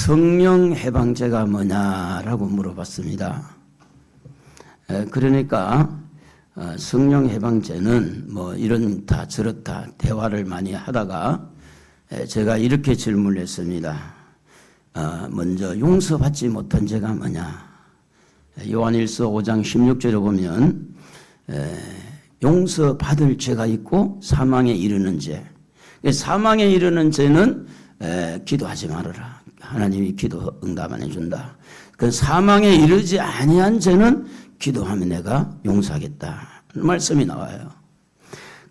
성령 해방제가 뭐냐라고 물어봤습니다. 그러니까 성령 해방제는 뭐 이런다 저렇다 대화를 많이 하다가 제가 이렇게 질문을 했습니다. 먼저 용서받지 못한 죄가 뭐냐? 요한일서 5장 16절에 보면 용서받을 죄가 있고 사망에 이르는 죄. 사망에 이르는 죄는 기도하지 말아라. 하나님이 기도 응답 안 해준다. 그 사망에 이르지 아니한 죄는 기도하면 내가 용서하겠다. 말씀이 나와요.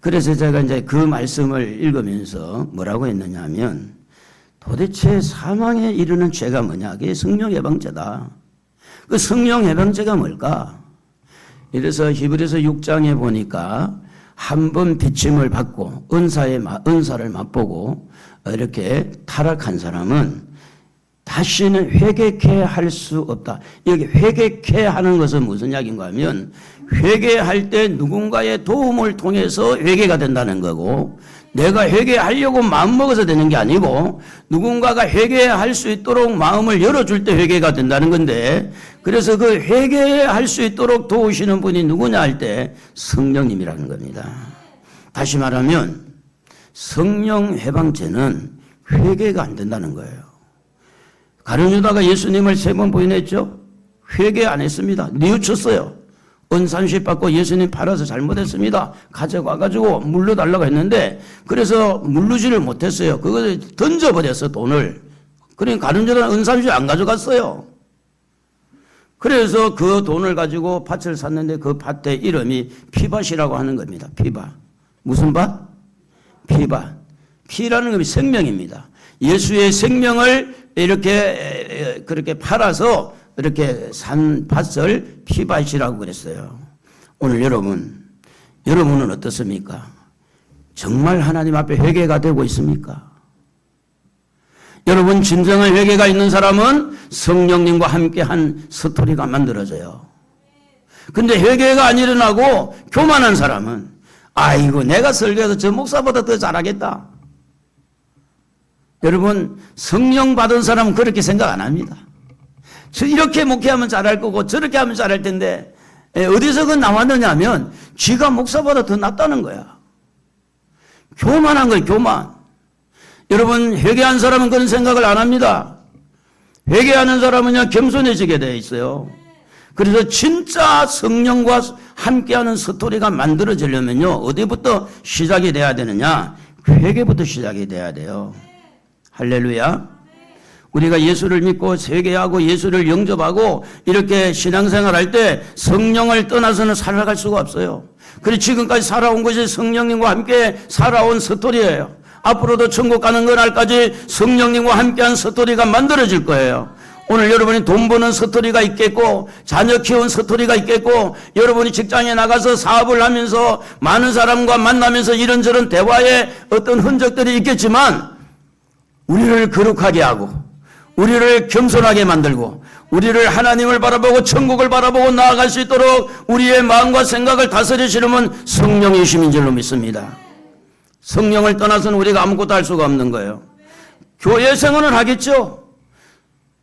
그래서 제가 이제 그 말씀을 읽으면서 뭐라고 했느냐 하면 도대체 사망에 이르는 죄가 뭐냐? 그게 성령 해방죄다. 그 성령 해방죄가 뭘까? 이래서 히브리서 6장에 보니까 한 번 비침을 받고 은사를 맛보고 이렇게 타락한 사람은 다시는 회개케 할 수 없다. 여기 회개케 하는 것은 무슨 이야기인가 하면 회개할 때 누군가의 도움을 통해서 회개가 된다는 거고 내가 회개하려고 마음먹어서 되는 게 아니고 누군가가 회개할 수 있도록 마음을 열어줄 때 회개가 된다는 건데 그래서 그 회개할 수 있도록 도우시는 분이 누구냐 할 때 성령님이라는 겁니다. 다시 말하면 성령 해방죄는 회개가 안 된다는 거예요. 가룟 유다가 예수님을 3번 부인했죠. 회개 안 했습니다. 뉘우쳤어요. 은산식 받고 예수님 팔아서 잘못했습니다. 가져가가지고 물러달라고 했는데 그래서 물르지를 못했어요. 그걸 던져버렸어 돈을. 그러니까 가룟 유다는 은산식 안 가져갔어요. 그래서 그 돈을 가지고 밭을 샀는데 그 밭의 이름이 피밭이라고 하는 겁니다. 피밭. 무슨 밭? 피밭. 피라는 것이 생명입니다. 예수의 생명을 이렇게 그렇게 팔아서 이렇게 산 밭을 피밭이라고 그랬어요. 오늘 여러분은 어떻습니까? 정말 하나님 앞에 회개가 되고 있습니까? 여러분 진정한 회개가 있는 사람은 성령님과 함께한 스토리가 만들어져요. 근데 회개가 안 일어나고 교만한 사람은 아이고 내가 설교해서 저 목사보다 더 잘하겠다. 여러분 성령 받은 사람은 그렇게 생각 안 합니다. 저 이렇게 목회하면 잘할 거고 저렇게 하면 잘할 텐데 어디서 그 나왔느냐 하면 지가 목사보다 더 낫다는 거야. 교만한 거예요. 교만. 여러분 회개한 사람은 그런 생각을 안 합니다. 회개하는 사람은요 겸손해지게 되어 있어요. 그래서 진짜 성령과 함께하는 스토리가 만들어지려면요 어디부터 시작이 돼야 되느냐? 회개부터 시작이 돼야 돼요. 할렐루야. 우리가 예수를 믿고 회개하고 예수를 영접하고 이렇게 신앙생활 할 때 성령을 떠나서는 살아갈 수가 없어요. 그래서 지금까지 살아온 것이 성령님과 함께 살아온 스토리예요. 앞으로도 천국 가는 그날까지 성령님과 함께한 스토리가 만들어질 거예요. 오늘 여러분이 돈 버는 스토리가 있겠고 자녀 키운 스토리가 있겠고 여러분이 직장에 나가서 사업을 하면서 많은 사람과 만나면서 이런저런 대화에 어떤 흔적들이 있겠지만 우리를 거룩하게 하고 우리를 겸손하게 만들고 우리를 하나님을 바라보고 천국을 바라보고 나아갈 수 있도록 우리의 마음과 생각을 다스리시려면 성령이심인 줄로 믿습니다. 성령을 떠나서는 우리가 아무것도 할 수가 없는 거예요. 교회 생활을 하겠죠.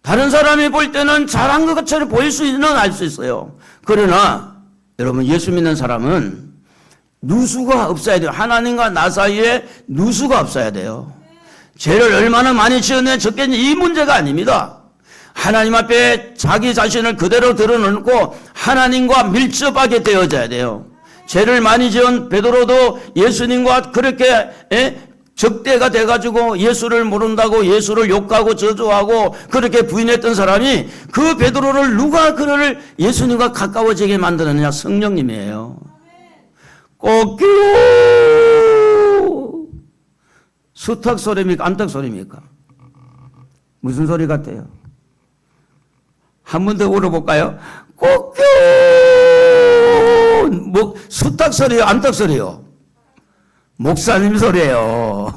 다른 사람이 볼 때는 잘한 것처럼 보일 수 있는 알 수 있어요. 그러나 여러분 예수 믿는 사람은 누수가 없어야 돼요. 하나님과 나 사이에 누수가 없어야 돼요. 죄를 얼마나 많이 지었냐 적겠냐 이 문제가 아닙니다. 하나님 앞에 자기 자신을 그대로 드러놓고 하나님과 밀접하게 되어져야 돼요. 죄를 많이 지은 베드로도 예수님과 그렇게 적대가 돼가지고 예수를 모른다고 예수를 욕하고 저주하고 그렇게 부인했던 사람이 그 베드로를 누가 그를 예수님과 가까워지게 만드느냐? 성령님이에요. 꼭규 수탉 소리입니까? 암탉 소리입니까? 무슨 소리 같아요? 한 번 더 울어볼까요? 꼭규 뭐 수탉 소리요? 암탉 소리요? 목사님 소리예요.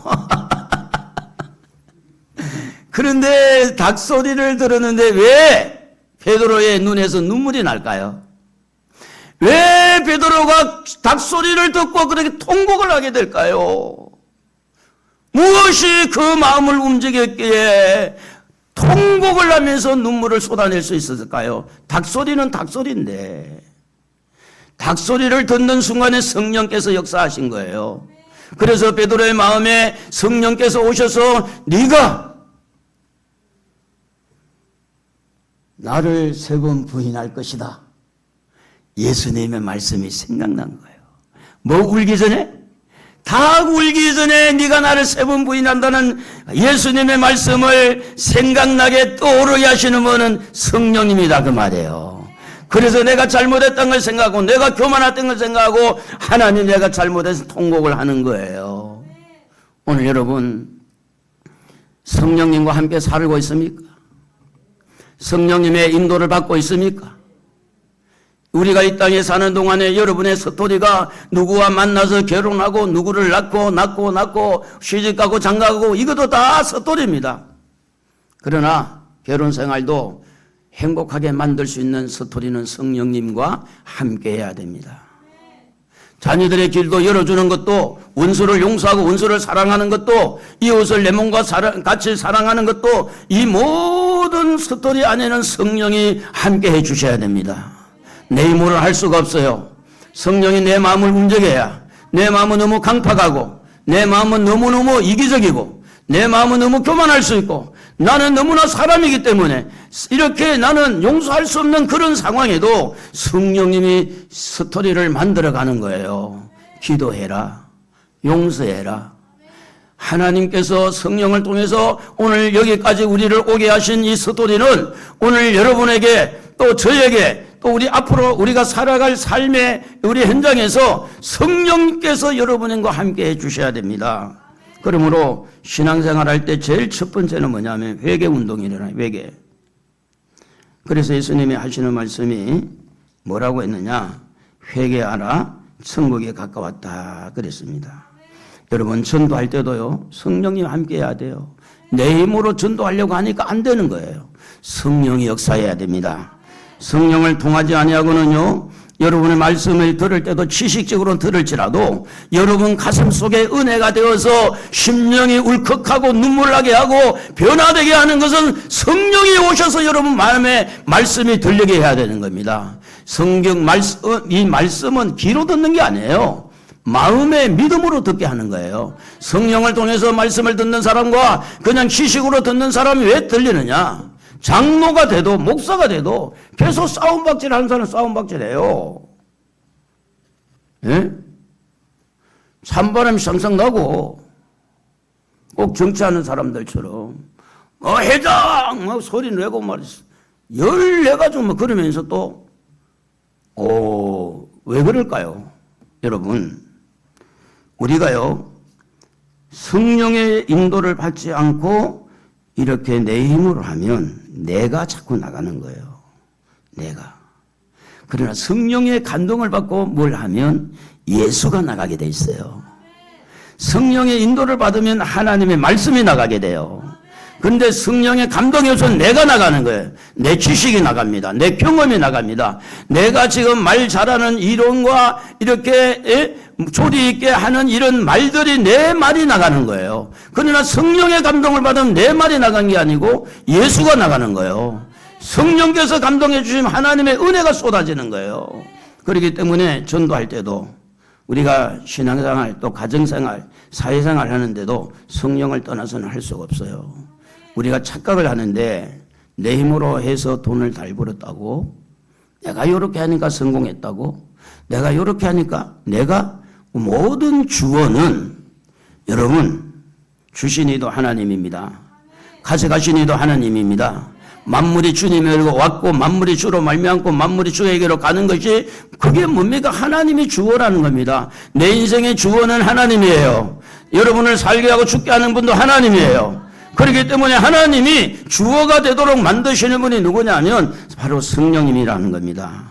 그런데 닭 소리를 들었는데 왜 베드로의 눈에서 눈물이 날까요? 왜 베드로가 닭 소리를 듣고 그렇게 통곡을 하게 될까요? 무엇이 그 마음을 움직였기에 통곡을 하면서 눈물을 쏟아낼 수 있었을까요? 닭소리는 닭소리인데 닭소리를 듣는 순간에 성령께서 역사하신 거예요. 그래서 베드로의 마음에 성령께서 오셔서 네가 나를 3번 부인할 것이다. 예수님의 말씀이 생각난 거예요. 뭐 울기 전에? 닭 울기 전에 네가 나를 3번 부인한다는 예수님의 말씀을 생각나게 떠오르게 하시는 분은 성령님이다 그 말이에요. 그래서 내가 잘못했던 걸 생각하고 내가 교만했던 걸 생각하고 하나님 내가 잘못해서 통곡을 하는 거예요. 오늘 여러분 성령님과 함께 살고 있습니까? 성령님의 인도를 받고 있습니까? 우리가 이 땅에 사는 동안에 여러분의 스토리가 누구와 만나서 결혼하고 누구를 낳고 시집가고 장가가고 이것도 다 스토리입니다. 그러나 결혼 생활도 행복하게 만들 수 있는 스토리는 성령님과 함께 해야 됩니다. 자녀들의 길도 열어주는 것도, 원수를 용서하고 원수를 사랑하는 것도, 이웃을 내 몸과 같이 사랑하는 것도, 이 모든 스토리 안에는 성령이 함께 해 주셔야 됩니다. 내 힘으로 할 수가 없어요. 성령이 내 마음을 움직여야, 내 마음은 너무 강팍하고, 내 마음은 너무너무 이기적이고, 내 마음은 너무 교만할 수 있고, 나는 너무나 사람이기 때문에 이렇게 나는 용서할 수 없는 그런 상황에도 성령님이 스토리를 만들어가는 거예요. 기도해라. 용서해라. 하나님께서 성령을 통해서 오늘 여기까지 우리를 오게 하신 이 스토리는 오늘 여러분에게 또 저에게 또 우리 앞으로 우리가 살아갈 삶의 우리 현장에서 성령께서 여러분과 함께 해 주셔야 됩니다. 그러므로 신앙생활 할 때 제일 첫 번째는 뭐냐면 회개 운동이래요. 회개. 그래서 예수님이 하시는 말씀이 뭐라고 했느냐? 회개하라 천국에 가까웠다 그랬습니다. 여러분 전도할 때도요 성령이 함께 해야 돼요. 내 힘으로 전도하려고 하니까 안 되는 거예요. 성령이 역사해야 됩니다. 성령을 통하지 아니하고는요 여러분의 말씀을 들을 때도 지식적으로 들을지라도 여러분 가슴 속에 은혜가 되어서 심령이 울컥하고 눈물나게 하고 변화되게 하는 것은 성령이 오셔서 여러분 마음에 말씀이 들리게 해야 되는 겁니다. 성경 말씀, 이 말씀은 귀로 듣는 게 아니에요. 마음의 믿음으로 듣게 하는 거예요. 성령을 통해서 말씀을 듣는 사람과 그냥 지식으로 듣는 사람이 왜 들리느냐? 장로가 돼도 목사가 돼도 계속 싸움박질 하는 사람은 싸움박질해요. 예? 찬바람이 상상 나고 꼭 정치하는 사람들처럼 회장 막 소리 내고 말이었어. 열내가지고 막 그러면서 또 왜 그럴까요? 여러분 우리가요 성령의 인도를 받지 않고 이렇게 내 힘으로 하면 내가 자꾸 나가는 거예요. 내가. 그러나 성령의 감동을 받고 뭘 하면 예수가 나가게 돼 있어요. 성령의 인도를 받으면 하나님의 말씀이 나가게 돼요. 그런데 성령의 감동이 없어서 내가 나가는 거예요. 내 지식이 나갑니다. 내 경험이 나갑니다. 내가 지금 말 잘하는 이론과 이렇게 조리 있게 하는 이런 말들이 내 말이 나가는 거예요. 그러나 성령의 감동을 받으면 내 말이 나간 게 아니고 예수가 나가는 거예요. 성령께서 감동해 주시면 하나님의 은혜가 쏟아지는 거예요. 그렇기 때문에 전도할 때도 우리가 신앙생활 또 가정생활 사회생활 하는데도 성령을 떠나서는 할 수가 없어요. 우리가 착각을 하는데 내 힘으로 해서 돈을 잘 벌었다고 내가 이렇게 하니까 성공했다고 내가 이렇게 하니까 내가 모든 주어는 여러분 주신 이도 하나님입니다. 가져가신 이도 하나님입니다. 만물이 주님에게로 왔고 만물이 주로 말미암고 만물이 주에게로 가는 것이 그게 뭡니까? 하나님이 주어라는 겁니다. 내 인생의 주어는 하나님이에요. 여러분을 살게 하고 죽게 하는 분도 하나님이에요. 그렇기 때문에 하나님이 주어가 되도록 만드시는 분이 누구냐면 바로 성령님이라는 겁니다.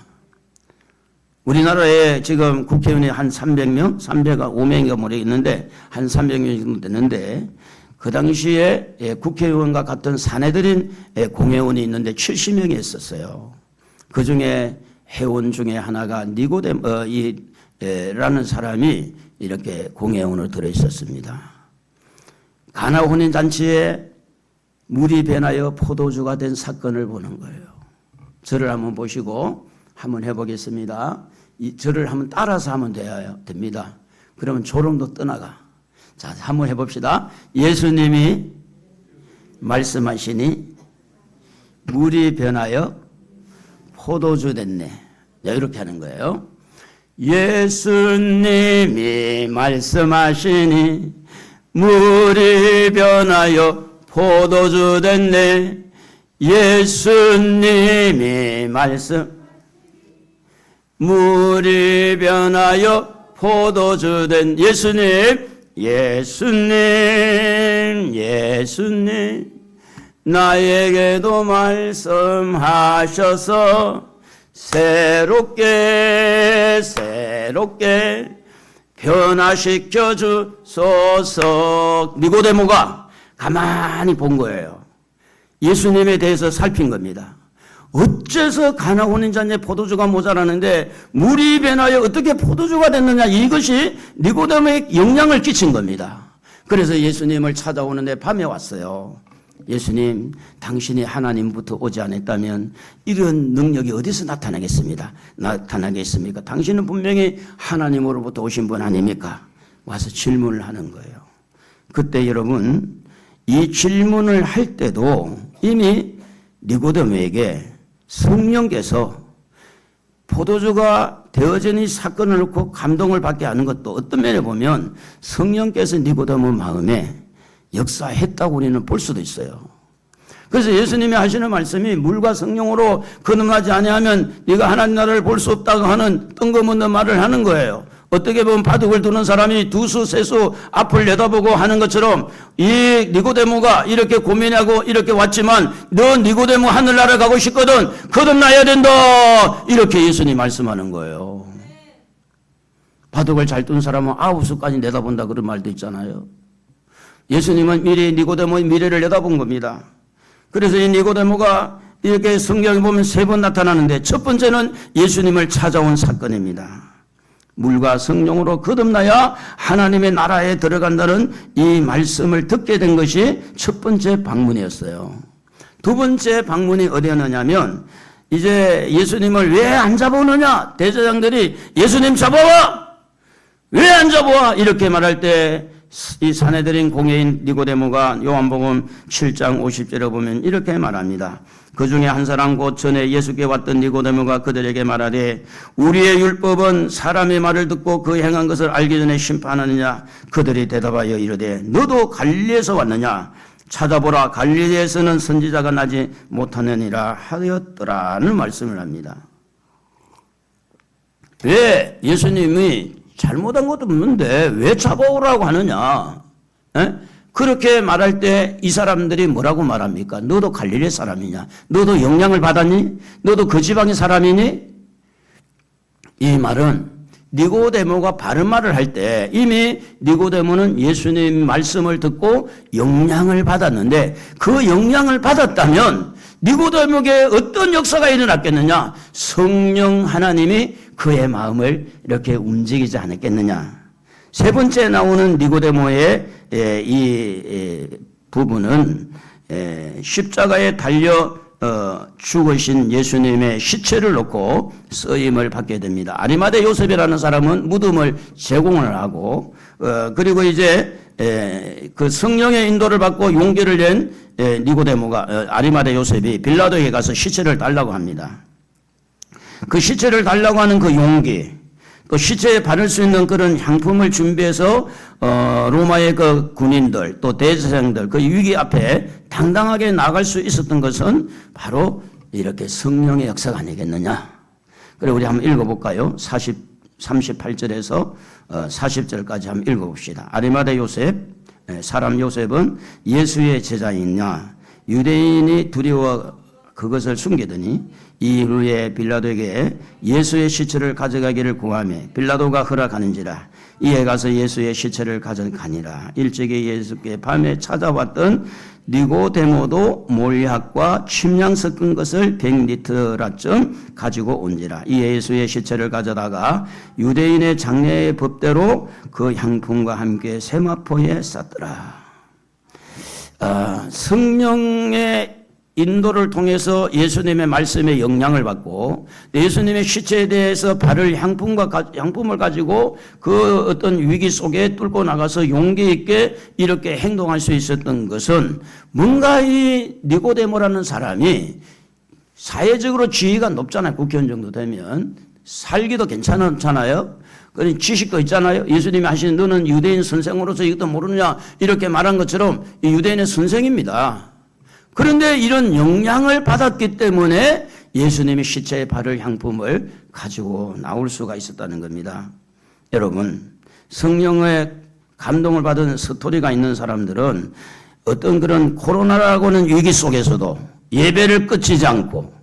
우리나라에 지금 국회의원이 한 300명, 500인가 모르겠는데 한 300명 정도 됐는데 그 당시에 국회의원과 같은 사내들인 공회원이 있는데 70명이 있었어요. 그 중에 회원 중에 하나가 니고데라는 사람이 이렇게 공회원으로 들어있었습니다. 가나 혼인잔치에 물이 변하여 포도주가 된 사건을 보는 거예요. 저를 한번 보시고 한번 해보겠습니다. 저를 한번 따라서 하면 됩니다. 그러면 졸음도 떠나가. 자, 한번 해봅시다. 예수님이 말씀하시니 물이 변하여 포도주 됐네. 이렇게 하는 거예요. 예수님이 말씀하시니 물이 변하여 포도주 됐네. 예수님이 물이 변하여 포도주 된 예수님 나에게도 말씀하셔서 새롭게 변화시켜 주소서. 니고데모가 가만히 본 거예요. 예수님에 대해서 살핀 겁니다. 어째서 가나오는 자의 포도주가 모자라는데 물이 변하여 어떻게 포도주가 됐느냐, 이것이 니고데모에 영향을 끼친 겁니다. 그래서 예수님을 찾아오는데 밤에 왔어요. 예수님, 당신이 하나님부터 오지 않았다면 이런 능력이 어디서 나타나겠습니까? 당신은 분명히 하나님으로부터 오신 분 아닙니까? 와서 질문을 하는 거예요. 그때 여러분, 이 질문을 할 때도 이미 니고데모에게 성령께서 포도주가 되어진 이 사건을 놓고 감동을 받게 하는 것도 어떤 면에 보면 성령께서 니고데모 마음에 역사했다고 우리는 볼 수도 있어요. 그래서 예수님이 하시는 말씀이 물과 성령으로 거듭나지 아니하면 네가 하나님 나라를 볼 수 없다고 하는 뜬금없는 말을 하는 거예요. 어떻게 보면 바둑을 두는 사람이 두수 세수 앞을 내다보고 하는 것처럼 이 니고데모가 이렇게 고민하고 이렇게 왔지만 너 니고데모 하늘나라 가고 싶거든 거듭나야 된다, 이렇게 예수님 말씀하는 거예요. 바둑을 잘 둔 사람은 9수까지 내다본다 그런 말도 있잖아요. 예수님은 미리 니고데모의 미래를 내다본 겁니다. 그래서 이 니고데모가 이렇게 성경에 보면 3번 나타나는데 첫 번째는 예수님을 찾아온 사건입니다. 물과 성령으로 거듭나야 하나님의 나라에 들어간다는 이 말씀을 듣게 된 것이 첫 번째 방문이었어요. 두 번째 방문이 어디였느냐면 이제 예수님을 왜 안 잡아오느냐, 대제사장들이 예수님 잡아와! 왜 안 잡아와! 이렇게 말할 때 이 산헤드린 공회인 니고데모가 요한복음 7장 50절에 보면 이렇게 말합니다. 그 중에 한 사람 곧 전에 예수께 왔던 니고데모가 그들에게 말하되 우리의 율법은 사람의 말을 듣고 그 행한 것을 알기 전에 심판하느냐. 그들이 대답하여 이르되 너도 갈릴리에서 왔느냐. 찾아보라, 갈릴리에서는 선지자가 나지 못하느니라 하였더라는 말씀을 합니다. 왜 예수님이 잘못한 것도 없는데 왜 잡아오라고 하느냐? 에? 그렇게 말할 때 이 사람들이 뭐라고 말합니까? 너도 갈릴리 사람이냐? 너도 영향을 받았니? 너도 그 지방의 사람이니? 이 말은 니고데모가 바른 말을 할 때 이미 니고데모는 예수님 말씀을 듣고 영향을 받았는데 그 영향을 받았다면 니고데모에게 어떤 역사가 일어났겠느냐? 성령 하나님이 그의 마음을 이렇게 움직이지 않았겠느냐? 세 번째 나오는 니고데모의 이 부분은 십자가에 달려 죽으신 예수님의 시체를 놓고 쓰임을 받게 됩니다. 아리마대 요셉이라는 사람은 무덤을 제공을 하고 그리고 이제 그 성령의 인도를 받고 용기를 낸 니고데모가 아리마대 요셉이 빌라도에게 가서 시체를 달라고 합니다. 그 시체를 달라고 하는 그 용기, 또 시체에 바를 수 있는 그런 향품을 준비해서 로마의 그 군인들 또 대제사장들 그 위기 앞에 당당하게 나갈 수 있었던 것은 바로 이렇게 성령의 역사가 아니겠느냐. 그래 우리 한번 읽어볼까요? 38절에서 40절까지 한번 읽어봅시다. 아리마대 요셉, 사람 요셉은 예수의 제자이냐. 유대인이 두려워 그것을 숨기더니 이후에 빌라도에게 예수의 시체를 가져가기를 구하며 빌라도가 허락하는지라. 이에 가서 예수의 시체를 가져가니라. 일찍이 예수께 밤에 찾아왔던 니고데모도 몰약과 침향 섞은 것을 100리터라쯤 가지고 온지라. 이에 예수의 시체를 가져다가 유대인의 장례의 법대로 그 향품과 함께 세마포에 쌌더라. 성령의 인도를 통해서 예수님의 말씀에 영향을 받고 예수님의 시체에 대해서 바를 향품을 가지고 그 어떤 위기 속에 뚫고 나가서 용기 있게 이렇게 행동할 수 있었던 것은 뭔가 이 니고데모라는 사람이 사회적으로 지위가 높잖아요. 국회의원 정도 되면 살기도 괜찮잖아요. 그런 지식도 있잖아요. 예수님이 하시는 너는 유대인 선생으로서 이것도 모르느냐 이렇게 말한 것처럼 유대인의 선생입니다. 그런데 이런 영향을 받았기 때문에 예수님의 시체에 바를 향품을 가지고 나올 수가 있었다는 겁니다. 여러분, 성령의 감동을 받은 스토리가 있는 사람들은 어떤 그런 코로나라고는 위기 속에서도 예배를 끝이지 않고,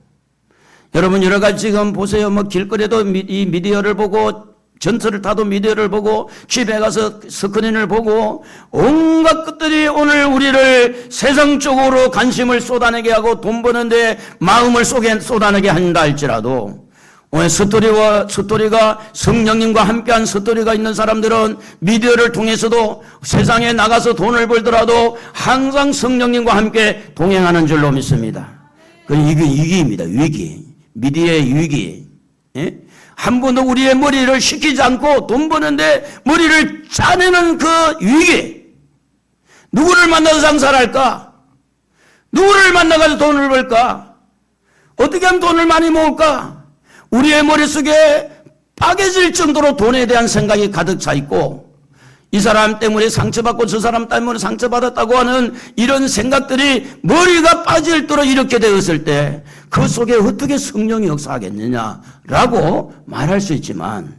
여러분 여러 가지 지금 보세요. 뭐 길거리에도 이 미디어를 보고, 전철을 타도 미디어를 보고, 집에 가서 스크린을 보고, 온갖 것들이 오늘 우리를 세상 쪽으로 관심을 쏟아내게 하고 돈 버는데 마음을 쏟아내게 한다 할지라도, 오늘 스토리가 성령님과 함께한 스토리가 있는 사람들은 미디어를 통해서도 세상에 나가서 돈을 벌더라도 항상 성령님과 함께 동행하는 줄로 믿습니다. 이게 위기입니다. 위기. 미디어의 위기. 예? 한 번도 우리의 머리를 식히지 않고 돈 버는데 머리를 짜내는 그 위기. 누구를 만나서 장사를 할까? 누구를 만나가지고 돈을 벌까? 어떻게 하면 돈을 많이 모을까? 우리의 머릿속에 빠개질 정도로 돈에 대한 생각이 가득 차 있고, 이 사람 때문에 상처받고 저 사람 때문에 상처받았다고 하는 이런 생각들이 머리가 빠질도록 이렇게 되었을 때 그 속에 어떻게 성령이 역사하겠느냐라고 말할 수 있지만,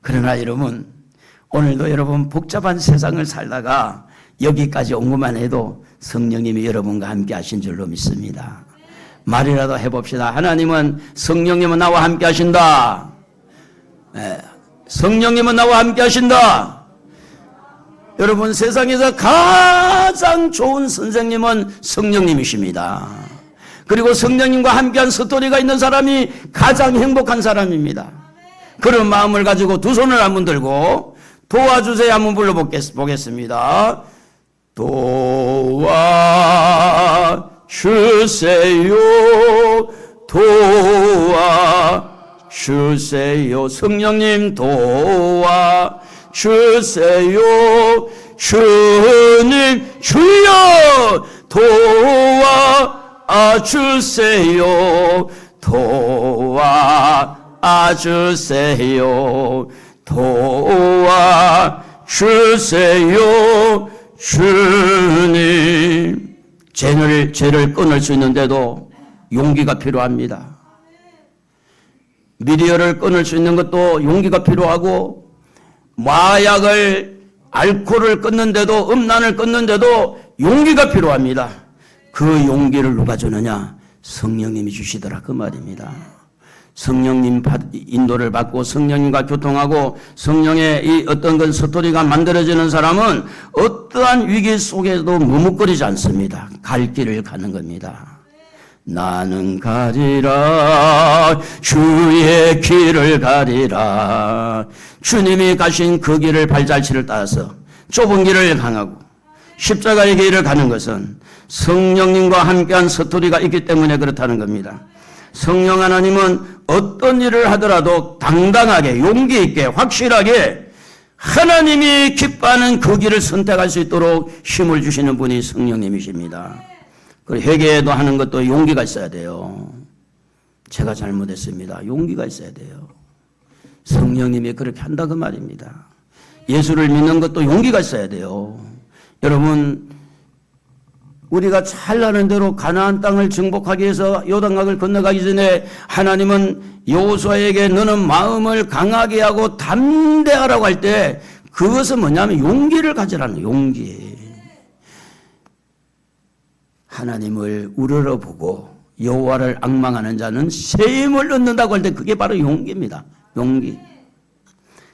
그러나 여러분, 오늘도 여러분 복잡한 세상을 살다가 여기까지 온 것만 해도 성령님이 여러분과 함께 하신 줄로 믿습니다. 말이라도 해봅시다. 하나님은, 성령님은 나와 함께 하신다. 네. 성령님은 나와 함께 하신다. 여러분, 세상에서 가장 좋은 선생님은 성령님이십니다. 그리고 성령님과 함께한 스토리가 있는 사람이 가장 행복한 사람입니다. 그런 마음을 가지고 두 손을 한번 들고 도와주세요 한번 불러보겠습니다. 도와주세요, 도와주세요, 성령님 도와주세요, 주님 주여 도와주세요, 도와주세요, 도와주세요, 주님. 죄를 끊을 수 있는데도 용기가 필요합니다. 미디어를 끊을 수 있는 것도 용기가 필요하고, 마약을, 알코올을 끊는데도, 음란을 끊는데도 용기가 필요합니다. 그 용기를 누가 주느냐? 성령님이 주시더라 그 말입니다. 성령님 인도를 받고 성령님과 교통하고 성령의 이 어떤 건 스토리가 만들어지는 사람은 어떠한 위기 속에도 머뭇거리지 않습니다. 갈 길을 가는 겁니다. 나는 가리라, 주의 길을 가리라. 주님이 가신 그 길을 발자취를 따라서 좁은 길을 강하고 십자가의 길을 가는 것은 성령님과 함께한 스토리가 있기 때문에 그렇다는 겁니다. 성령 하나님은 어떤 일을 하더라도 당당하게, 용기 있게, 확실하게 하나님이 기뻐하는 그 길을 선택할 수 있도록 힘을 주시는 분이 성령님이십니다. 그리고 회개도 하는 것도 용기가 있어야 돼요. 제가 잘못했습니다. 용기가 있어야 돼요. 성령님이 그렇게 한다 그 말입니다. 예수를 믿는 것도 용기가 있어야 돼요. 여러분, 우리가 잘나는 대로 가나안 땅을 정복하기 위해서 요단강을 건너가기 전에 하나님은 여호수아에게 너는 마음을 강하게 하고 담대하라고 할 때 그것은 뭐냐면 용기를 가지라는 용기. 하나님을 우러러보고 여호와를 앙망하는 자는 새 힘을 얻는다고 할 때 그게 바로 용기입니다. 용기.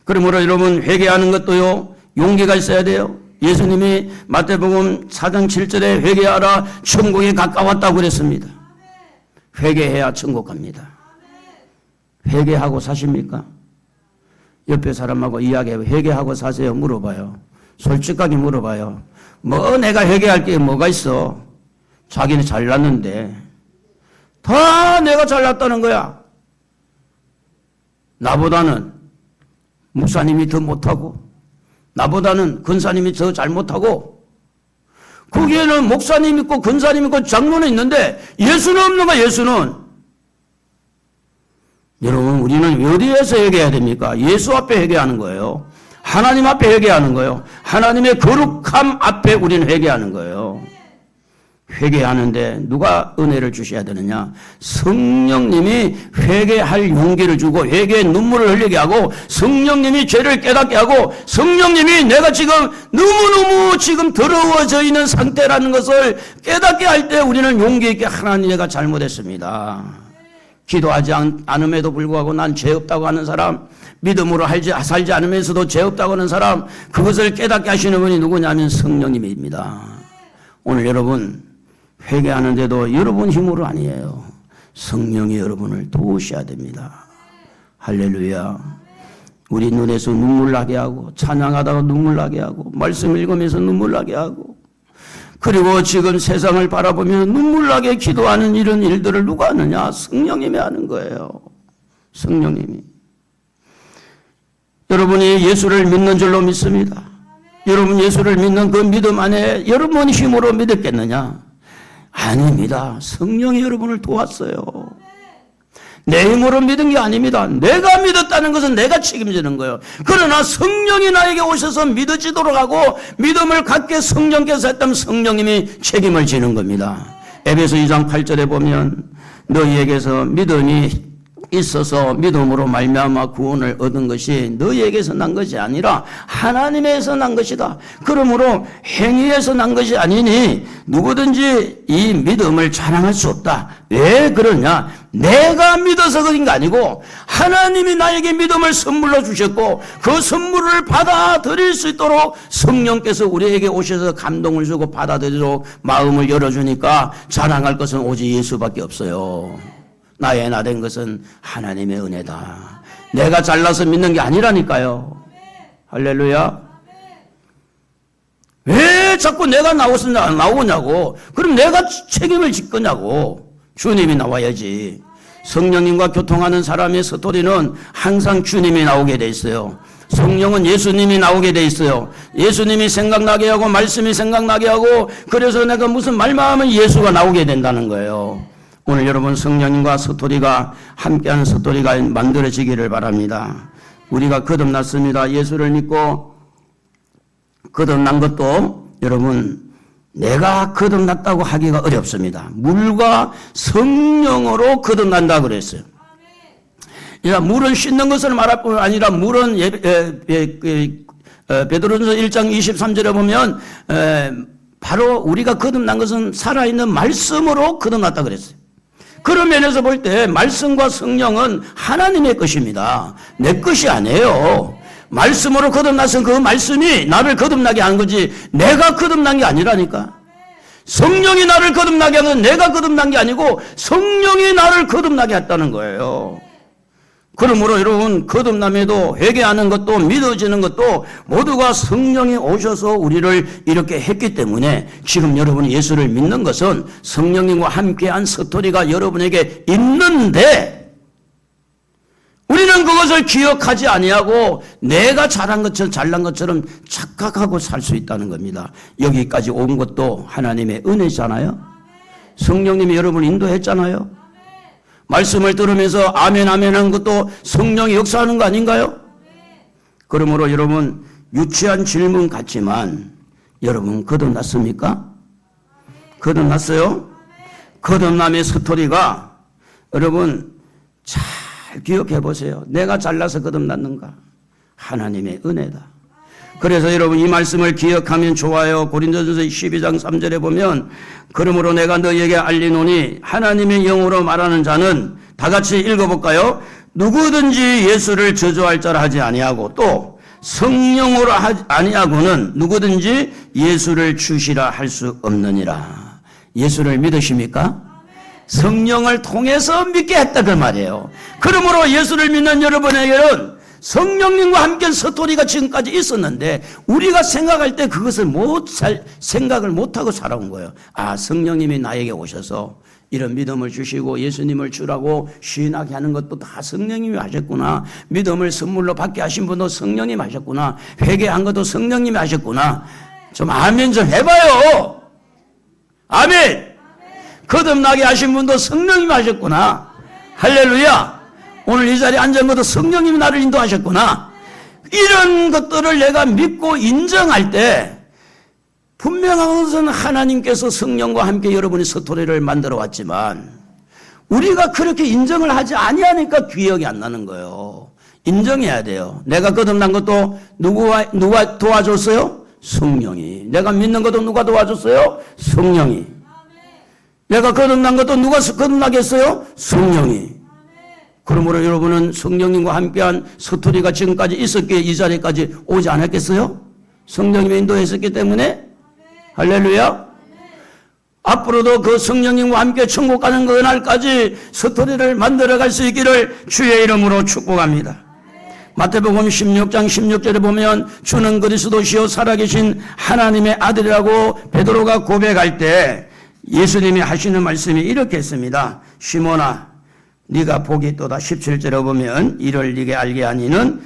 그러므로 여러분, 회개하는 것도요 용기가 있어야 돼요. 예수님이 마태복음 4장 7절에 회개하라 천국이 가까웠다고 그랬습니다. 회개해야 천국 갑니다. 회개하고 사십니까? 옆에 사람하고 이야기해요. 회개하고 사세요? 물어봐요. 솔직하게 물어봐요. 뭐 내가 회개할 게 뭐가 있어? 자기는 잘났는데 다 내가 잘났다는 거야. 나보다는 목사님이 더 못하고 나보다는 권사님이 더 잘못하고 거기에는 목사님 있고 권사님 있고 장로는 있는데 예수는 없는 거야. 예수는. 여러분 우리는 어디에서 회개해야 됩니까? 예수 앞에 회개하는 거예요. 하나님 앞에 회개하는 거예요. 하나님의 거룩함 앞에 우리는 회개하는 거예요. 회개하는데 누가 은혜를 주셔야 되느냐? 성령님이 회개할 용기를 주고 회개의 눈물을 흘리게 하고 성령님이 죄를 깨닫게 하고 성령님이 내가 지금 너무너무 지금 더러워져 있는 상태라는 것을 깨닫게 할 때 우리는 용기 있게 하나님 내가 잘못했습니다. 기도하지 않음에도 불구하고 난 죄 없다고 하는 사람, 믿음으로 살지 않으면서도 죄 없다고 하는 사람, 그것을 깨닫게 하시는 분이 누구냐면 성령님입니다. 오늘 여러분 회개하는데도 여러분 힘으로 아니에요. 성령이 여러분을 도우셔야 됩니다. 할렐루야. 우리 눈에서 눈물 나게 하고 찬양하다가 눈물 나게 하고 말씀 읽으면서 눈물 나게 하고 그리고 지금 세상을 바라보며 눈물 나게 기도하는 이런 일들을 누가 하느냐? 성령님이 하는 거예요. 성령님이. 여러분이 예수를 믿는 줄로 믿습니다. 여러분 예수를 믿는 그 믿음 안에 여러분 힘으로 믿었겠느냐? 아닙니다. 성령이 여러분을 도왔어요. 내 힘으로 믿은 게 아닙니다. 내가 믿었다는 것은 내가 책임지는 거예요. 그러나 성령이 나에게 오셔서 믿어지도록 하고 믿음을 갖게 성령께서 했다면 성령님이 책임을 지는 겁니다. 에베소 2장 8절에 보면 너희에게서 믿음이 있어서 믿음으로 말미암아 구원을 얻은 것이 너희에게서 난 것이 아니라 하나님에서 난 것이다. 그러므로 행위에서 난 것이 아니니 누구든지 이 믿음을 자랑할 수 없다. 왜 그러냐? 내가 믿어서 그런 게 아니고 하나님이 나에게 믿음을 선물로 주셨고 그 선물을 받아들일 수 있도록 성령께서 우리에게 오셔서 감동을 주고 받아들이도록 마음을 열어주니까 자랑할 것은 오직 예수밖에 없어요. 나의 나 된 것은 하나님의 은혜다. 내가 잘나서 믿는 게 아니라니까요. 할렐루야. 왜 자꾸 내가 나오냐고. 그럼 내가 책임을 질 거냐고. 주님이 나와야지. 성령님과 교통하는 사람의 스토리는 항상 주님이 나오게 돼 있어요. 성령은 예수님이 나오게 돼 있어요. 예수님이 생각나게 하고 말씀이 생각나게 하고 그래서 내가 무슨 말만 하면 예수가 나오게 된다는 거예요. 오늘 여러분 성령님과 스토리가 함께하는 스토리가 만들어지기를 바랍니다. 우리가 거듭났습니다. 예수를 믿고 거듭난 것도 여러분 내가 거듭났다고 하기가 어렵습니다. 물과 성령으로 거듭난다 그랬어요. 물은 씻는 것을 말할 뿐 아니라 물은 베드로전서 1장 23절에 보면 바로 우리가 거듭난 것은 살아있는 말씀으로 거듭났다 그랬어요. 그런 면에서 볼 때 말씀과 성령은 하나님의 것입니다. 내 것이 아니에요. 말씀으로 거듭나서 그 말씀이 나를 거듭나게 한 거지 내가 거듭난 게 아니라니까. 성령이 나를 거듭나게 하는 건 내가 거듭난 게 아니고 성령이 나를 거듭나게 했다는 거예요. 그러므로 여러분 거듭남에도 회개하는 것도 믿어지는 것도 모두가 성령이 오셔서 우리를 이렇게 했기 때문에 지금 여러분이 예수를 믿는 것은 성령님과 함께한 스토리가 여러분에게 있는데 우리는 그것을 기억하지 아니하고 내가 잘한 것처럼 잘난 것처럼 착각하고 살 수 있다는 겁니다. 여기까지 온 것도 하나님의 은혜잖아요. 성령님이 여러분을 인도했잖아요. 말씀을 들으면서 아멘 아멘 하는 것도 성령이 역사하는 거 아닌가요? 그러므로 여러분 유치한 질문 같지만 여러분 거듭났습니까? 거듭났어요? 거듭남의 스토리가 여러분 잘 기억해 보세요. 내가 잘나서 거듭났는가? 하나님의 은혜다. 그래서 여러분 이 말씀을 기억하면 좋아요. 고린도전서 12장 3절에 보면 그러므로 내가 너희에게 알리노니 하나님의 영으로 말하는 자는 다 같이 읽어볼까요? 누구든지 예수를 저주할 자라 하지 아니하고 또 성령으로 하지 아니하고는 누구든지 예수를 주시라 할 수 없느니라. 예수를 믿으십니까? 성령을 통해서 믿게 했다 그 말이에요. 그러므로 예수를 믿는 여러분에게는 성령님과 함께 서토리가 지금까지 있었는데 우리가 생각할 때 그것을 생각을 못하고 살아온 거예요. 아, 성령님이 나에게 오셔서 이런 믿음을 주시고 예수님을 주라고 시인하게 하는 것도 다 성령님이 하셨구나. 믿음을 선물로 받게 하신 분도 성령님이 하셨구나. 회개한 것도 성령님이 하셨구나. 좀 아멘 좀 해봐요. 아멘. 거듭나게 하신 분도 성령님이 하셨구나. 할렐루야. 오늘 이 자리에 앉은 것도 성령님이 나를 인도하셨구나. 이런 것들을 내가 믿고 인정할 때 분명한 것은 하나님께서 성령과 함께 여러분의 서토리를 만들어 왔지만 우리가 그렇게 인정을 하지 아니하니까 기억이 안 나는 거예요. 인정해야 돼요. 내가 거듭난 것도 누가 도와줬어요? 성령이. 내가 믿는 것도 누가 도와줬어요? 성령이. 내가 거듭난 것도 누가 거듭나게 했어요? 성령이. 그러므로 여러분은 성령님과 함께한 서투리가 지금까지 있었기에 이 자리까지 오지 않았겠어요? 성령님이 인도했었기 때문에. 할렐루야. 앞으로도 그 성령님과 함께 천국 가는 그날까지 서투리를 만들어갈 수 있기를 주의 이름으로 축복합니다. 마태복음 16장 16절에 보면 주는 그리스도시요 살아계신 하나님의 아들이라고 베드로가 고백할 때 예수님이 하시는 말씀이 이렇게 했습니다. 시몬아 네가 복이 있도다. 17절에 보면 이를 네게 알게 하니는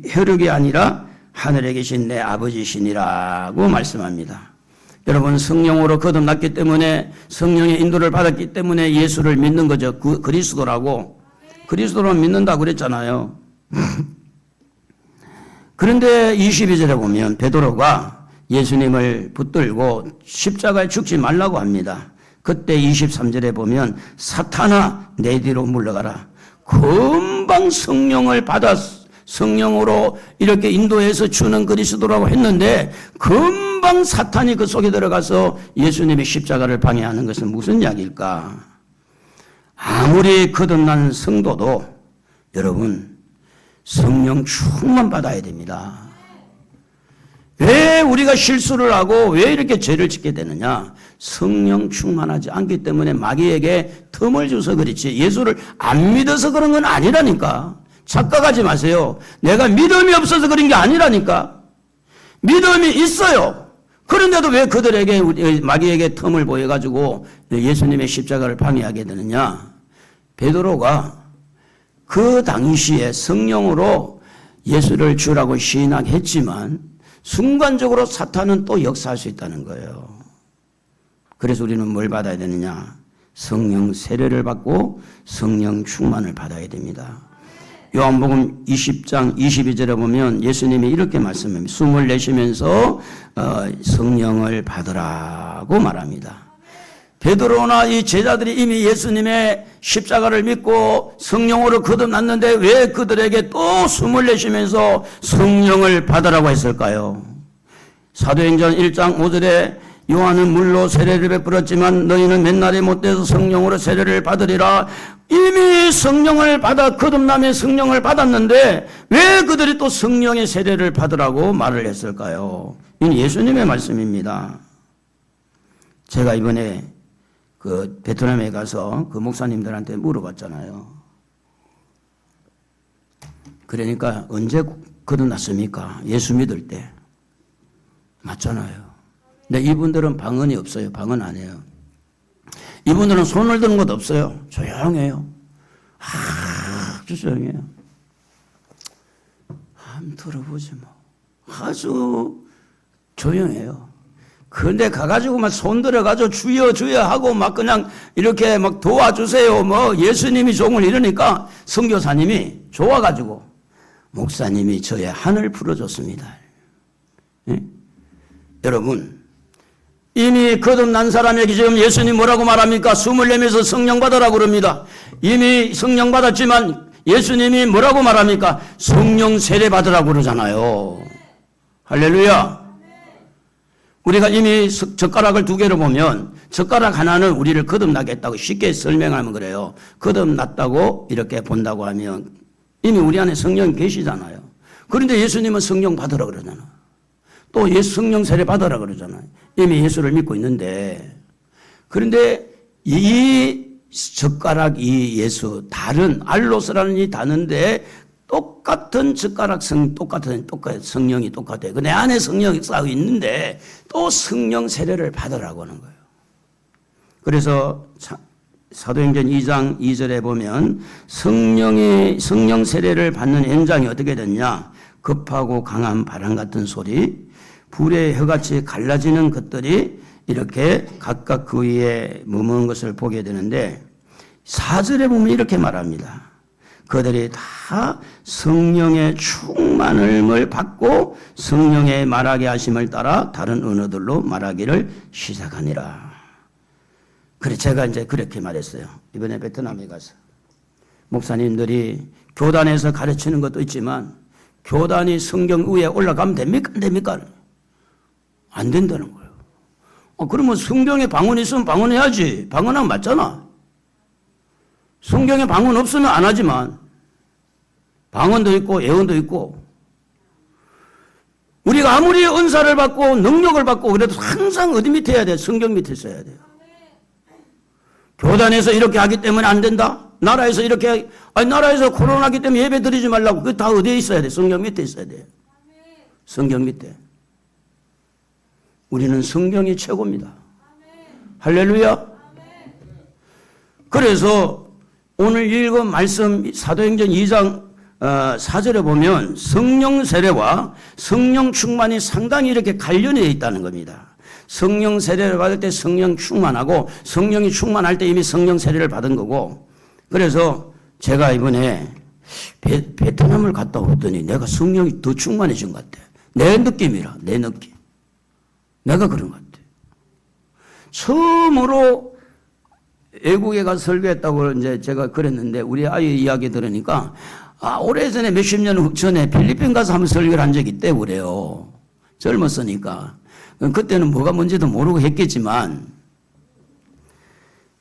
혈육이 아니라 하늘에 계신 내 아버지시니라고 말씀합니다. 여러분 성령으로 거듭났기 때문에 성령의 인도를 받았기 때문에 예수를 믿는 거죠. 그리스도라고. 그리스도로 믿는다고 그랬잖아요. 그런데 22절에 보면 베드로가 예수님을 붙들고 십자가에 죽지 말라고 합니다. 그때 23절에 보면 사탄아 내 뒤로 물러가라. 금방 성령을 받았어. 성령으로 이렇게 인도해서 주는 그리스도라고 했는데 금방 사탄이 그 속에 들어가서 예수님의 십자가를 방해하는 것은 무슨 이야기일까? 아무리 거듭난 성도도 여러분 성령 충만 받아야 됩니다. 왜 우리가 실수를 하고 왜 이렇게 죄를 짓게 되느냐? 성령 충만하지 않기 때문에 마귀에게 틈을 줘서 그렇지 예수를 안 믿어서 그런 건 아니라니까. 착각하지 마세요. 내가 믿음이 없어서 그런 게 아니라니까. 믿음이 있어요. 그런데도 왜 그들에게 마귀에게 틈을 보여가지고 예수님의 십자가를 방해하게 되느냐? 베드로가 그 당시에 성령으로 예수를 주라고 시인하겠지만 순간적으로 사탄은 또 역사할 수 있다는 거예요. 그래서 우리는 뭘 받아야 되느냐? 성령 세례를 받고 성령 충만을 받아야 됩니다. 요한복음 20장 22절에 보면 예수님이 이렇게 말씀합니다. 숨을 내쉬면서 성령을 받으라고 말합니다. 베드로나 이 제자들이 이미 예수님의 십자가를 믿고 성령으로 거듭났는데 왜 그들에게 또 숨을 내쉬면서 성령을 받으라고 했을까요? 사도행전 1장 5절에 요한은 물로 세례를 베풀었지만 너희는 맨날에 못돼서 성령으로 세례를 받으리라. 이미 성령을 받아 거듭남의 성령을 받았는데 왜 그들이 또 성령의 세례를 받으라고 말을 했을까요? 이건 예수님의 말씀입니다. 제가 이번에 그 베트남에 가서 그 목사님들한테 물어봤잖아요. 그러니까 언제 거듭났습니까? 예수 믿을 때. 맞잖아요. 근데 이분들은 방언이 없어요. 방언 안 해요. 이분들은 손을 드는 것도 없어요. 조용해요. 아주 조용해요. 한번 들어보지 뭐. 아주 조용해요. 그런데 가가지고 막 손 들어가지고 주여 주여 하고 막 그냥 이렇게 막 도와주세요. 뭐 예수님이 종을 이러니까 선교사님이 좋아가지고 목사님이 저의 한을 풀어줬습니다. 예? 여러분 이미 거듭난 사람에게 지금 예수님 뭐라고 말합니까? 숨을 내면서 성령 받으라고 그럽니다. 이미 성령 받았지만 예수님이 뭐라고 말합니까? 성령 세례 받으라고 그러잖아요. 할렐루야. 우리가 이미 젓가락을 두 개로 보면 젓가락 하나는 우리를 거듭나게 했다고 쉽게 설명하면 그래요. 거듭났다고 이렇게 본다고 하면 이미 우리 안에 성령이 계시잖아요. 그런데 예수님은 성령 받으라 그러잖아. 또 예수 성령 세례 받으라 그러잖아요. 이미 예수를 믿고 있는데 그런데 이 젓가락 이 예수 다른 알로스라는 이 단어인데 똑같은 똑같은 성령이 똑같아요. 내 안에 성령이 쌓여 있는데 또 성령 세례를 받으라고 하는 거예요. 그래서 사도행전 2장 2절에 보면 성령 세례를 받는 현장이 어떻게 됐냐? 급하고 강한 바람 같은 소리, 불의 혀같이 갈라지는 것들이 이렇게 각각 그 위에 머무는 것을 보게 되는데 4절에 보면 이렇게 말합니다. 그들이 다 성령의 충만함을 받고 성령의 말하게 하심을 따라 다른 언어들로 말하기를 시작하니라. 그래 제가 이제 그렇게 말했어요. 이번에 베트남에 가서 목사님들이 교단에서 가르치는 것도 있지만 교단이 성경 위에 올라가면 됩니까? 안 됩니까? 안 된다는 거예요. 그러면 성경에 방언이 있으면 방언해야지. 방언하면 맞잖아. 성경에 방언 없으면 안 하지만 방언도 있고 예언도 있고 우리가 아무리 은사를 받고 능력을 받고 그래도 항상 어디 밑에 해야 돼? 성경 밑에 있어야 돼요. 교단에서 이렇게 하기 때문에 안 된다? 나라에서 이렇게, 나라에서 코로나기 때문에 예배 드리지 말라고. 그게 다 어디에 있어야 돼? 성경 밑에 있어야 돼. 성경 밑에. 우리는 성경이 최고입니다. 할렐루야. 그래서 오늘 읽은 말씀 사도행전 2장 4절에 보면 성령 세례와 성령 충만이 상당히 이렇게 관련해 있다는 겁니다. 성령 세례를 받을 때 성령 충만하고 성령이 충만할 때 이미 성령 세례를 받은 거고 그래서 제가 이번에 베트남을 갔다 왔더니 내가 성령이 더 충만해진 것 같아. 내 느낌이라 내 느낌. 내가 그런 것 같아. 처음으로 외국에 가서 설교했다고 이제 제가 그랬는데 우리 아이 이야기 들으니까 오래전에 몇십 년 전에 필리핀 가서 한번 설교를 한 적이 있대 그래요. 젊었으니까. 그때는 뭐가 뭔지도 모르고 했겠지만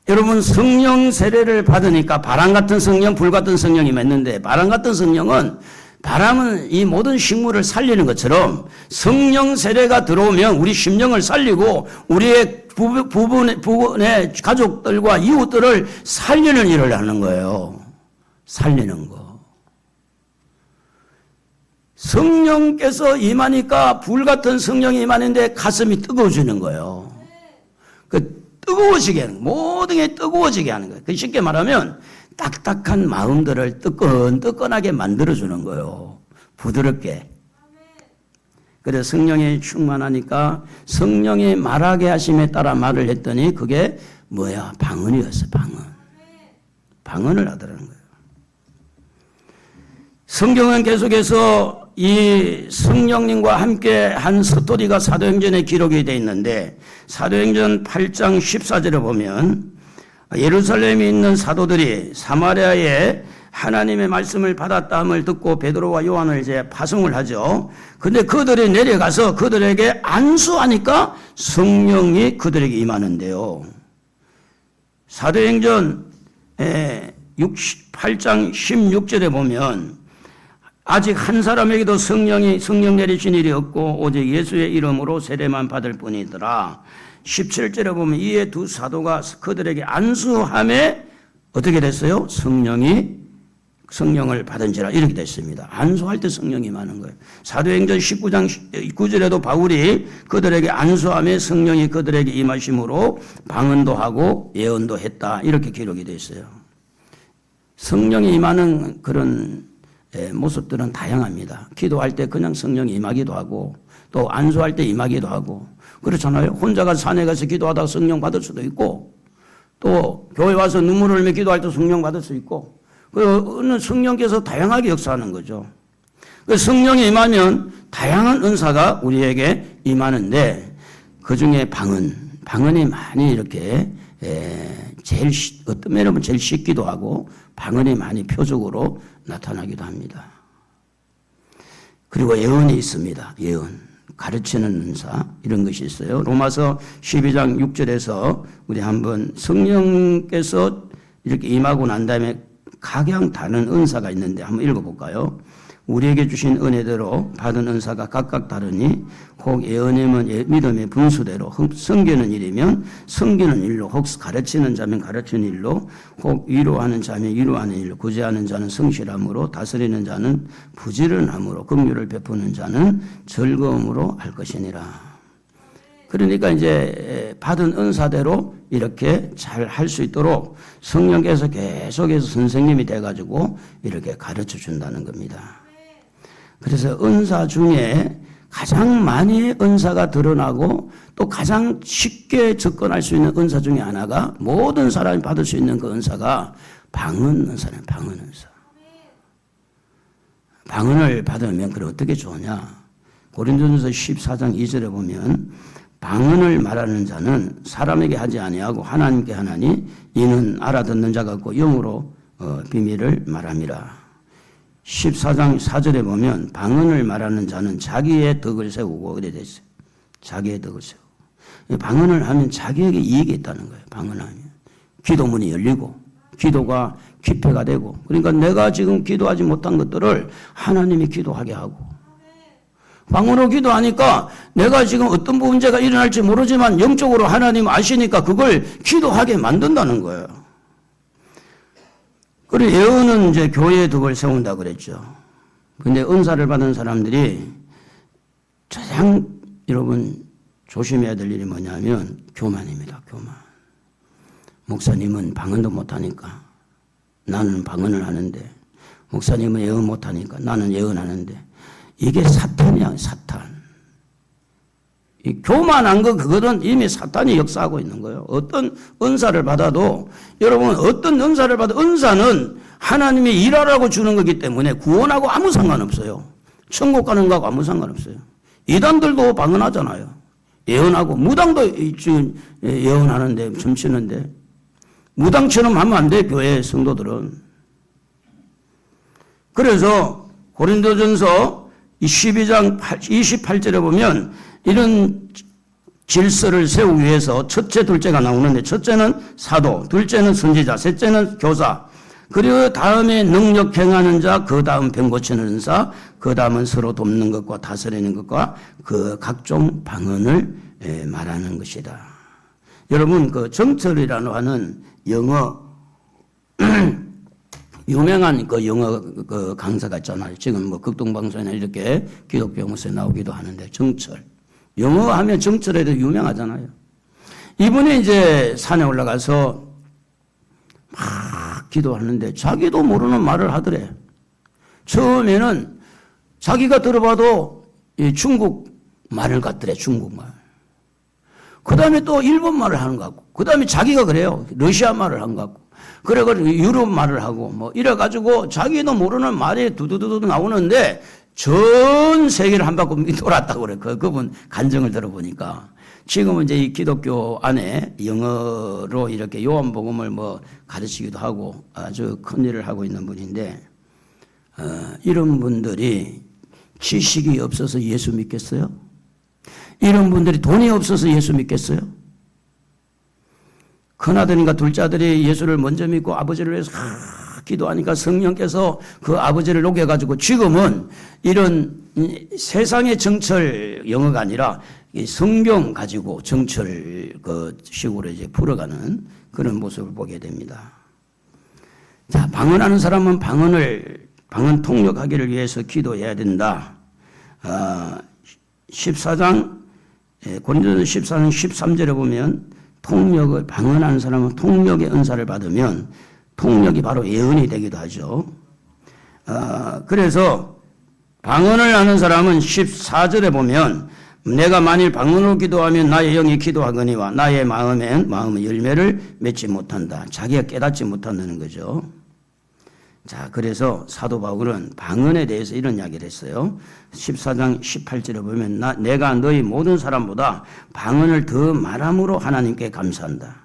여러분 성령 세례를 받으니까 바람 같은 성령, 불 같은 성령이 맺는데 바람 같은 성령은 바람은 이 모든 식물을 살리는 것처럼 성령 세례가 들어오면 우리 심령을 살리고 우리의 부분의 가족들과 이웃들을 살리는 일을 하는 거예요. 살리는 거. 성령께서 임하니까 불같은 성령이 임하는데 가슴이 뜨거워지는 거예요. 그 뜨거워지게 하는 거예요. 모든 게 뜨거워지게 하는 거예요. 쉽게 말하면 딱딱한 마음들을 뜨끈뜨끈하게 만들어주는 거예요. 부드럽게. 그래서 성령이 충만하니까 성령이 말하게 하심에 따라 말을 했더니 그게 뭐야? 방언이었어. 방언을 하더라는 거예요. 성경은 계속해서 이 성령님과 함께 한 스토리가 사도행전에 기록이 되어 있는데 사도행전 8장 14절에 보면 예루살렘에 있는 사도들이 사마리아에 하나님의 말씀을 받았다함을 듣고 베드로와 요한을 이제 파송을 하죠. 근데 그들이 내려가서 그들에게 안수하니까 성령이 그들에게 임하는데요. 사도행전 8장 16절에 보면 아직 한 사람에게도 성령 내리신 일이 없고 오직 예수의 이름으로 세례만 받을 뿐이더라. 17절에 보면 이에 두 사도가 그들에게 안수함에 어떻게 됐어요? 성령을 받은지라 이렇게 됐습니다. 안수할 때 성령이 임하는 거예요. 사도행전 19장 9절에도 바울이 그들에게 안수함에 성령이 그들에게 임하심으로 방언도 하고 예언도 했다 이렇게 기록이 되어 있어요. 성령이 임하는 그런 모습들은 다양합니다. 기도할 때 그냥 성령이 임하기도 하고 또 안수할 때 임하기도 하고 그렇잖아요. 혼자가 산에 가서 기도하다가 성령 받을 수도 있고 또 교회 와서 눈물을 흘리며 기도할 때 성령 받을 수 있고 그 성령께서 다양하게 역사하는 거죠. 성령이 임하면 다양한 은사가 우리에게 임하는데 그중에 방언이 많이 이렇게 어떤 면에 보면 제일 쉽기도 하고 방언이 많이 표적으로 나타나기도 합니다. 그리고 예언이 있습니다. 예언. 가르치는 은사 이런 것이 있어요. 로마서 12장 6절에서 우리 한번 성령께서 이렇게 임하고 난 다음에 각양다른 은사가 있는데 한번 읽어볼까요? 우리에게 주신 은혜대로 받은 은사가 각각 다르니 혹 예언이면 믿음의 분수대로 혹 섬기는 일이면 섬기는 일로 혹 가르치는 자면 가르치는 일로 혹 위로하는 자면 위로하는 일로 구제하는 자는 성실함으로 다스리는 자는 부지런함으로 긍휼을 베푸는 자는 즐거움으로 할 것이니라. 그러니까 이제 받은 은사대로 이렇게 잘 할 수 있도록 성령께서 계속해서 선생님이 돼가지고 이렇게 가르쳐 준다는 겁니다. 그래서 은사 중에 가장 많이 은사가 드러나고 또 가장 쉽게 접근할 수 있는 은사 중에 하나가 모든 사람이 받을 수 있는 그 은사가 방언 은사는 방언 은사. 방언을 받으면 그럼 어떻게 좋으냐? 고린도전서 14장 2절에 보면 방언을 말하는 자는 사람에게 하지 아니하고 하나님께 하나니 이는 알아듣는 자 같고 영으로 비밀을 말함이라. 14장 4절에 보면 방언을 말하는 자는 자기의 덕을 세우고 이래 됐어요. 자기의 덕을 세우고. 방언을 하면 자기에게 이익이 있다는 거예요. 방언하면. 기도문이 열리고 기도가 기표가 되고 그러니까 내가 지금 기도하지 못한 것들을 하나님이 기도하게 하고 방언으로 기도하니까 내가 지금 어떤 문제가 일어날지 모르지만 영적으로 하나님 아시니까 그걸 기도하게 만든다는 거예요. 그리고 예언은 이제 교회의 덕을 세운다 그랬죠. 근데 은사를 받은 사람들이 가장 여러분 조심해야 될 일이 뭐냐면 교만입니다. 교만. 목사님은 방언도 못하니까 나는 방언을 하는데 목사님은 예언 못하니까 나는 예언하는데 이게 사탄이야, 사탄. 이 교만한 거 그거는 이미 사탄이 역사하고 있는 거예요. 어떤 은사를 받아도 여러분 어떤 은사를 받아도 은사는 하나님이 일하라고 주는 거기 때문에 구원하고 아무 상관없어요. 천국 가는 거하고 아무 상관없어요. 이단들도 방언하잖아요. 예언하고 무당도 지금 예언하는데 점치는데 무당처럼 하면 안 돼 교회 성도들은. 그래서 고린도전서 12장 28절에 보면 이런 질서를 세우기 위해서 첫째, 둘째가 나오는데 첫째는 사도, 둘째는 선지자, 셋째는 교사, 그리고 다음에 능력 행하는 자, 그 다음 병 고치는 은사, 그 다음은 서로 돕는 것과 다스리는 것과 그 각종 방언을 말하는 것이다. 여러분 그 정철이라고 하는 영어 유명한 그 영어 그 강사가 있잖아요. 지금 뭐 극동방송이나 이렇게 기독교 영어서에 나오기도 하는데 정철. 영어 하면 정철에도 유명하잖아요. 이분이 이제 산에 올라가서 막 기도하는데 자기도 모르는 말을 하더래. 처음에는 자기가 들어봐도 중국 말을 같더래. 중국말. 그 다음에 또 일본 말을 하는 것 같고 그 다음에 자기가 그래요. 러시아 말을 한 것 같고 그래가지고 유럽 말을 하고 뭐 이래가지고 자기도 모르는 말이 두두두두 나오는데 전 세계를 한 바퀴 돌았다고 그래. 그분 간증을 들어보니까 지금은 이제 이 기독교 안에 영어로 이렇게 요한복음을 뭐 가르치기도 하고 아주 큰 일을 하고 있는 분인데 이런 분들이 지식이 없어서 예수 믿겠어요? 이런 분들이 돈이 없어서 예수 믿겠어요? 큰아들인가 둘째 아들이 예수를 먼저 믿고 아버지를 위해서 기도하니까 성령께서 그 아버지를 녹여가지고 지금은 이런 세상의 정철 영어가 아니라 성경 가지고 정철 그 식으로 이제 풀어가는 그런 모습을 보게 됩니다. 자, 방언하는 사람은 방언 통역하기를 위해서 기도해야 된다. 14장 고린도전서 14장 13절에 보면 통역을 방언하는 사람은 통역의 은사를 받으면 통역이 바로 예언이 되기도 하죠. 그래서 방언을 하는 사람은 14절에 보면 내가 만일 방언으로 기도하면 나의 영이 기도하거니와 나의 마음의 열매를 맺지 못한다. 자기가 깨닫지 못한다는 거죠. 자, 그래서 사도 바울은 방언에 대해서 이런 이야기를 했어요. 14장 18절에 보면 내가 너희 모든 사람보다 방언을 더 말함으로 하나님께 감사한다.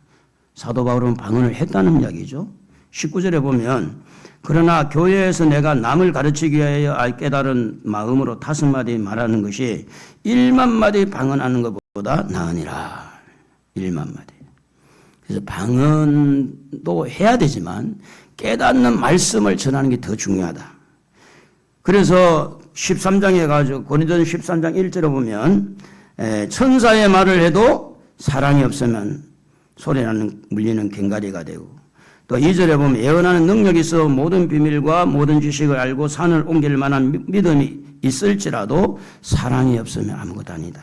사도 바울은 방언을 했다는 이야기죠. 19절에 보면 그러나 교회에서 내가 남을 가르치기 위하여 깨달은 마음으로 5마디 말하는 것이 1만 마디 방언하는 것보다 나으니라. 1만 마디. 그래서 방언도 해야 되지만 깨닫는 말씀을 전하는 게 더 중요하다. 그래서 13장에 가지고 고린도전 13장 1절에 보면 천사의 말을 해도 사랑이 없으면 소리나는 물리는 꽹과리가 되고, 또 2절에 보면 예언하는 능력이 있어 모든 비밀과 모든 지식을 알고 산을 옮길 만한 믿음이 있을지라도 사랑이 없으면 아무것도 아니다.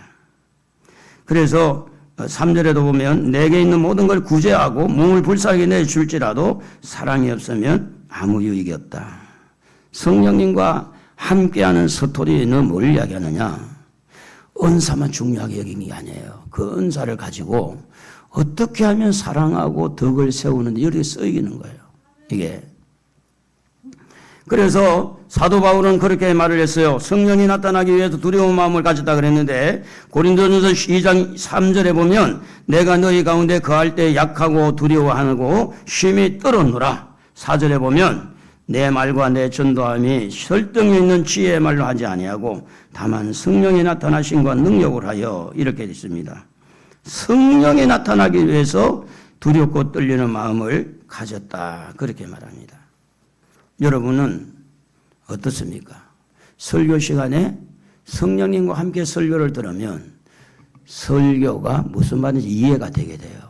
그래서 3절에도 보면 내게 있는 모든 걸 구제하고 몸을 불쌍하게 내줄지라도 사랑이 없으면 아무 유익이 없다. 성령님과 함께하는 스토리는 뭘 이야기하느냐? 은사만 중요하게 여기는 게 아니에요. 그 은사를 가지고 어떻게 하면 사랑하고 덕을 세우는데 이렇게 쓰이는 거예요. 이게. 그래서 사도 바울은 그렇게 말을 했어요. 성령이 나타나기 위해서 두려운 마음을 가졌다 그랬는데 고린도전서 2장 3절에 보면 내가 너희 가운데 거할 때 약하고 두려워하고 심히 떨었노라. 4절에 보면 내 말과 내 전도함이 설득이 있는 지혜의 말로 하지 아니하고 다만 성령이 나타나심과 능력을 하여 이렇게 있습니다. 성령이 나타나기 위해서 두렵고 떨리는 마음을 가졌다. 그렇게 말합니다. 여러분은 어떻습니까? 설교 시간에 성령님과 함께 설교를 들으면 설교가 무슨 말인지 이해가 되게 돼요.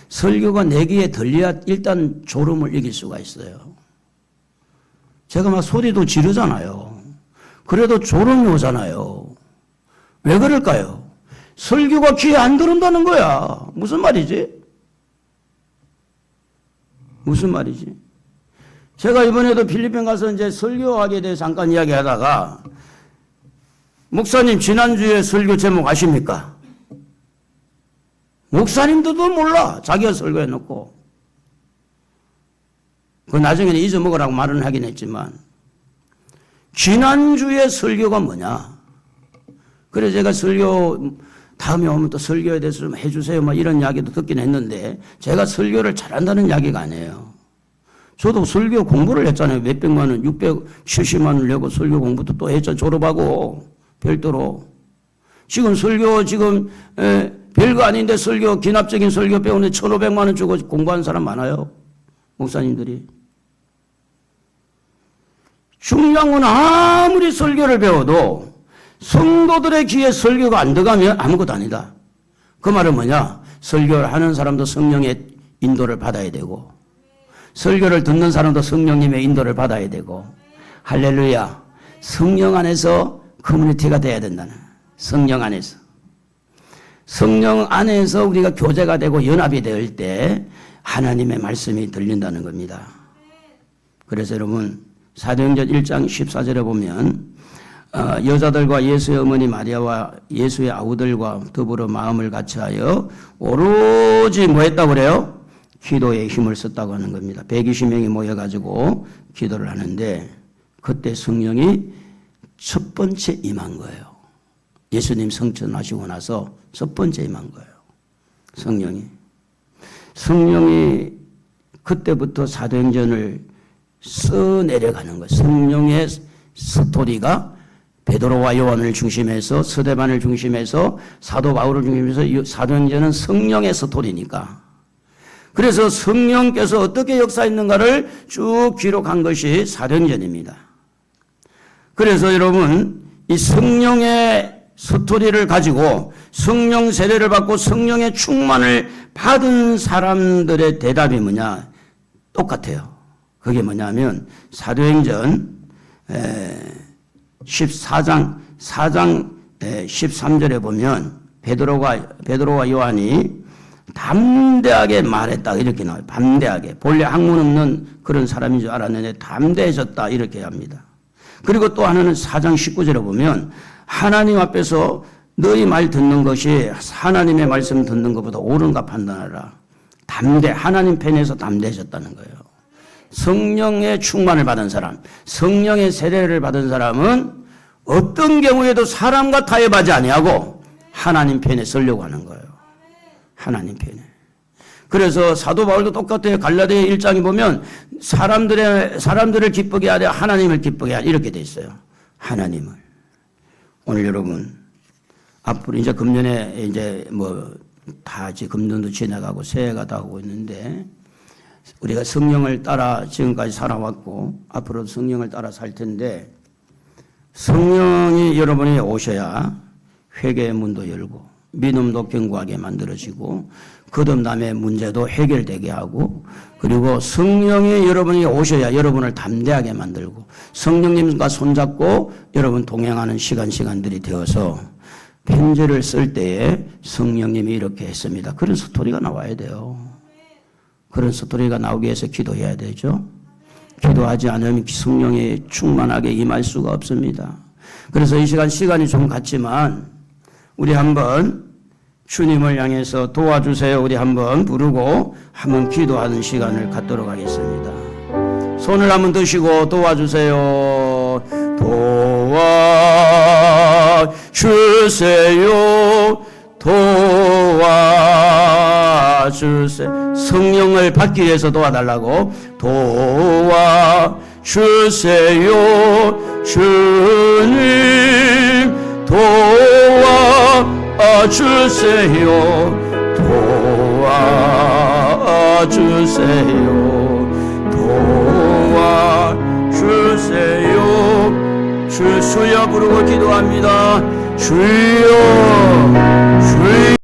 설교가 내 귀에 들려야 일단 졸음을 이길 수가 있어요. 제가 막 소리도 지르잖아요. 그래도 졸음이 오잖아요. 왜 그럴까요? 설교가 귀에 안 들어온다는 거야. 무슨 말이지? 무슨 말이지? 제가 이번에도 필리핀 가서 이제 설교하게 대해서 잠깐 이야기하다가 목사님 지난주에 설교 제목 아십니까? 목사님들도 몰라. 자기가 설교해놓고. 그 나중에는 잊어먹으라고 말은 하긴 했지만 지난주에 설교가 뭐냐? 그래서 제가 설교 다음에 오면 또 설교에 대해서 좀 해주세요. 막 이런 이야기도 듣긴 했는데 제가 설교를 잘한다는 이야기가 아니에요. 저도 설교 공부를 했잖아요. 몇백만 원, 670만 원을 내고 설교 공부도 또 했죠. 졸업하고 별도로. 지금 설교 별거 아닌데 설교 기납적인 설교 배우는데 1,500만 원 주고 공부하는 사람 많아요. 목사님들이. 중요한 건 아무리 설교를 배워도 성도들의 귀에 설교가 안 들어가면 아무것도 아니다. 그 말은 뭐냐? 설교를 하는 사람도 성령의 인도를 받아야 되고 설교를 듣는 사람도 성령님의 인도를 받아야 되고 할렐루야. 성령 안에서 커뮤니티가 돼야 된다는. 성령 안에서. 성령 안에서 우리가 교제가 되고 연합이 될 때 하나님의 말씀이 들린다는 겁니다. 그래서 여러분 사도행전 1장 14절에 보면 여자들과 예수의 어머니 마리아와 예수의 아우들과 더불어 마음을 같이하여 오로지 뭐 했다고 그래요? 기도에 힘을 썼다고 하는 겁니다. 120명이 모여가지고 기도를 하는데 그때 성령이 첫 번째 임한 거예요. 예수님 성천하시고 나서 첫 번째 임한 거예요. 성령이 그때부터 사도행전을 써내려가는 거예요. 성령의 스토리가 베드로와 요한을 중심해서 스데반을 중심해서 사도 바울을 중심해서 사도행전은 성령의 스토리니까. 그래서 성령께서 어떻게 역사했는가를 쭉 기록한 것이 사도행전입니다. 그래서 여러분 이 성령의 스토리를 가지고 성령 세례를 받고 성령의 충만을 받은 사람들의 대답이 뭐냐? 똑같아요. 그게 뭐냐면 사도행전 14장 13절에 보면 베드로와 요한이 담대하게 말했다 이렇게 나와요. 담대하게. 본래 학문 없는 그런 사람인 줄 알았는데 담대해졌다 이렇게 합니다. 그리고 또 하나는 4장 19절에 보면 하나님 앞에서 너희 말 듣는 것이 하나님의 말씀 듣는 것보다 옳은가 판단하라. 하나님 편에서 담대해졌다는 거예요. 성령의 충만을 받은 사람, 성령의 세례를 받은 사람은 어떤 경우에도 사람과 타협하지 아니하고 하나님 편에 서려고 하는 거예요. 하나님 편에. 그래서 사도 바울도 똑같아요. 갈라디아 1장에 보면 사람들을 기쁘게 하려 하나님을 기쁘게 하려 이렇게 돼 있어요. 하나님을. 오늘 여러분 앞으로 이제 금년에 이제 다 이제 금년도 지나가고 새해가 다 오고 있는데 우리가 성령을 따라 지금까지 살아왔고 앞으로도 성령을 따라 살 텐데 성령이 여러분이 오셔야 회개의 문도 열고 믿음도 견고하게 만들어지고 거듭남의 문제도 해결되게 하고 그리고 성령이 여러분이 오셔야 여러분을 담대하게 만들고 성령님과 손잡고 여러분 동행하는 시간들이 되어서 편지를 쓸 때에 성령님이 이렇게 했습니다. 그런 스토리가 나와야 돼요. 그런 스토리가 나오기 위해서 기도해야 되죠. 기도하지 않으면 성령이 충만하게 임할 수가 없습니다. 그래서 이 시간이 좀 갔지만 우리 한번 주님을 향해서 도와주세요. 우리 한번 부르고 한번 기도하는 시간을 갖도록 하겠습니다. 손을 한번 드시고 도와주세요. 도와주세요. 도와주세요. 성령을 받기 위해서 도와달라고. 도와주세요. 주님 도와주세요. 도와주세요. 도와주세요. 주여 부르고 기도합니다. 주여 주여